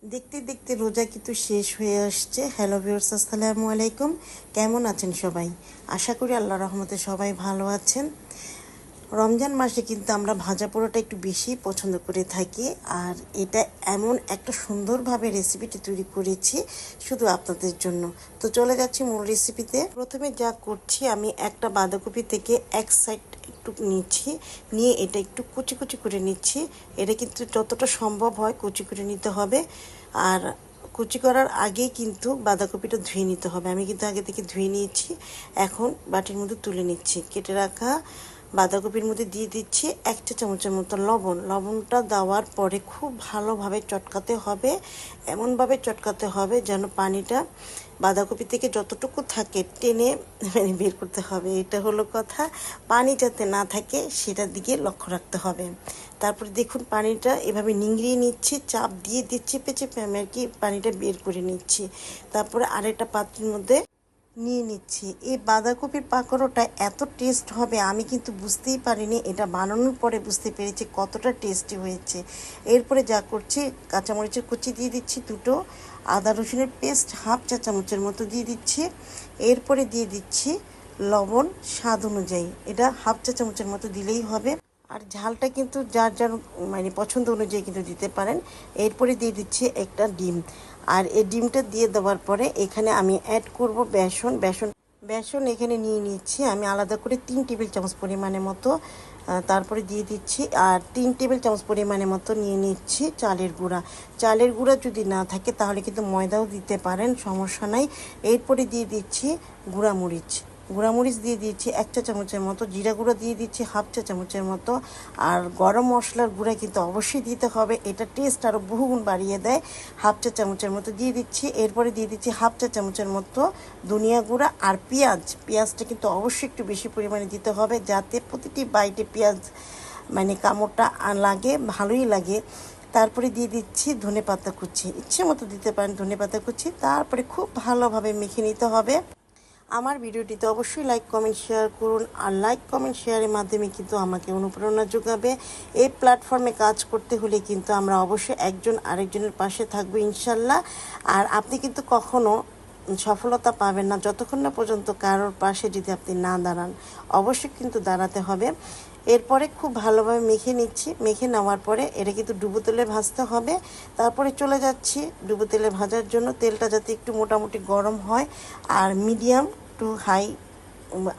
দেখতে দেখতে রোজা কিন্তু শেষ হয়ে আসছে। হ্যালো ভিউয়ার্স, আসসালামু আলাইকুম। কেমন আছেন সবাই? আশা করি আল্লাহর রহমতে সবাই ভালো আছেন। রমজান মাসে কিন্তু আমরা ভাজা পোড়াটা একটু বেশি পছন্দ করে থাকি। আর এটা এমন একটা সুন্দরভাবে রেসিপিটি তৈরি করেছি শুধু আপনাদের জন্য। তো চলে যাচ্ছি মূল রেসিপিতে। প্রথমে যা করছি, আমি একটা বাঁধাকপি থেকে এক সাইড একটু নিচ্ছি, নিয়ে এটা একটু কুচি কুচি করে নিচ্ছি। এটা কিন্তু যতটা সম্ভব হয় কুচি করে নিতে হবে। আর কুচি করার আগেই কিন্তু বাঁধাকপিটা ধুয়ে নিতে হবে। আমি কিন্তু আগে থেকে ধুয়ে নিয়েছি। এখন বাটির মধ্যে তুলে নিচ্ছি। কেটে রাখা বাঁধাকপির মধ্যে দিয়ে দিচ্ছি 1 চা চামচের মতো লবণ। লবণটা দেওয়ার পরে খুব ভালোভাবে চটকাতে হবে। এমনভাবে চটকাতে হবে যেন পানিটা বাঁধাকপি থেকে যতটুকু থাকে টেনে বের করতে হবে। এটা হলো কথা। পানি যাতে না থাকে সেটার দিকে লক্ষ্য রাখতে হবে। তারপরে দেখুন পানিটা এভাবে নিংড়িয়ে নিচ্ছি, চাপ দিয়ে দিয়ে চেপে চেপে আমি আর কি পানিটা বের করে নিচ্ছি। তারপরে আরেকটা পাত্রের মধ্যে নিয়ে নিচ্ছি। এই বাঁধাকপির পাকোড়াটা এত টেস্ট হবে আমি কিন্তু বুঝতেই পারিনি, এটা বানানোর পরে বুঝতে পেরেছি কতটা টেস্টি হয়েছে। এরপরে যা করছি, কাঁচামরিচের কুচি দিয়ে দিচ্ছি দুটো, আদা রসুনের পেস্ট 1/2 চা চামচের মতো দিয়ে দিচ্ছি। এরপরে দিয়ে দিচ্ছি লবণ স্বাদ অনুযায়ী, এটা 1/2 চা চামচের মতো দিলেই হবে। আর ঝালটা কিন্তু যার যার মানে পছন্দ অনুযায়ী কিন্তু দিতে পারেন। এরপরে দিয়ে দিচ্ছি একটা ডিম। আর এই ডিমটা দিয়ে দেওয়ার পরে এখানে আমি অ্যাড করব বেসন। বেসন এখানে নিয়ে নিচ্ছি আমি আলাদা করে 3 টেবিল চামচ পরিমাণের মতো। তারপরে দিয়ে দিচ্ছি আর 3 টেবিল চামচ পরিমাণের মতো নিয়ে নিচ্ছি চালের গুঁড়া। চালের গুঁড়া যদি না থাকে তাহলে কিন্তু ময়দাও দিতে পারেন, সমস্যা নাই। এরপরে দিয়ে দিচ্ছি গুঁড়ামরিচ। গুঁড়ামরিচ দিয়ে দিচ্ছি 1 চা চামচের মতো, জিরা গুঁড়ো দিয়ে দিচ্ছি 1/2 চা চামচের মতো। আর গরম মশলার গুঁড়া কিন্তু অবশ্যই দিতে হবে, এটা টেস্ট আরও বহুগুণ বাড়িয়ে দেয়। 1/2 চা চামচের মতো দিয়ে দিচ্ছি। এরপরে দিয়ে দিচ্ছি 1/2 চা চামচের মতো ধনিয়া গুঁড়া। আর পেঁয়াজটা কিন্তু অবশ্যই একটু বেশি পরিমাণে দিতে হবে যাতে প্রতিটি বাইটে পেঁয়াজ মানে কামড়টা লাগে, ভালোই লাগে। তারপরে দিয়ে দিচ্ছি ধনেপাতা কুচি, ইচ্ছে মতো দিতে পারেন ধনেপাতা কুচি। তারপরে খুব ভালোভাবে মেখে নিতে হবে। আমার ভিডিওটিতে অবশ্যই লাইক কমেন্ট শেয়ার করুন। আর লাইক কমেন্ট শেয়ারের মাধ্যমে কিন্তু আমাকে অনুপ্রেরণা যোগাবে। এই প্ল্যাটফর্মে কাজ করতে হলে কিন্তু আমরা অবশ্যই একজন আরেকজনের পাশে থাকবো ইনশাল্লাহ। আর আপনি কিন্তু কখনো সফলতা পাবেন না যতক্ষণ না পর্যন্ত কারোর পাশে যদি আপনি না দাঁড়ান। অবশ্যই কিন্তু দাঁড়াতে হবে। এরপরে খুব ভালোভাবে মেখে নিচ্ছি। মেখে নেওয়ার পরে এটা কিন্তু ডুবো তেলে ভাজতে হবে। তারপরে চলে যাচ্ছি ডুবো তেলে ভাজার জন্য। তেলটা যাতে একটু মোটামুটি গরম হয় আর মিডিয়াম টু হাই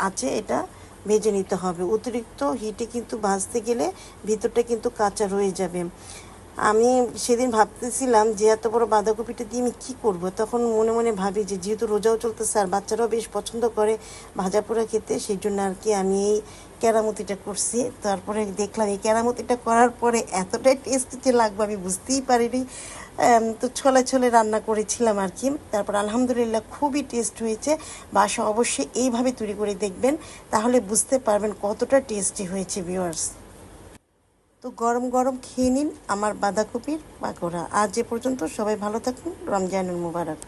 আছে এটা ভেজে নিতে হবে। অতিরিক্ত হিটে কিন্তু ভাজতে গেলে ভিতরটা কিন্তু কাঁচা রয়ে যাবে। আমি সেদিন ভাবতেছিলাম যে এত বড় বাঁধাকপিটা দিয়ে আমি কী করবো। তখন মনে মনে ভাবি যে যেহেতু রোজাও চলতেছে আর বাচ্চারাও বেশ পছন্দ করে ভাজা পোড়া খেতে, সেই জন্য আর কি আমি এই কেরামতিটা করছি। তারপরে দেখলাম এই কেরামতিটা করার পরে এতটাই টেস্টি যে লাগবে আমি বুঝতেই পারিনি। তো ছোলে ছোলে রান্না করেছিলাম আর কি। তারপর আলহামদুলিল্লাহ খুবই টেস্ট হয়েছে। বাসা অবশ্যই এইভাবে তৈরি করে দেখবেন, তাহলে বুঝতে পারবেন কতটা টেস্টি হয়েছে ভিউয়ার্স। তো গরম গরম খেয়ে নিন আমার বাঁধাকপির পাকোড়া। আজ এ পর্যন্ত, সবাই ভালো থাকুন। রমজানুল মুবারক।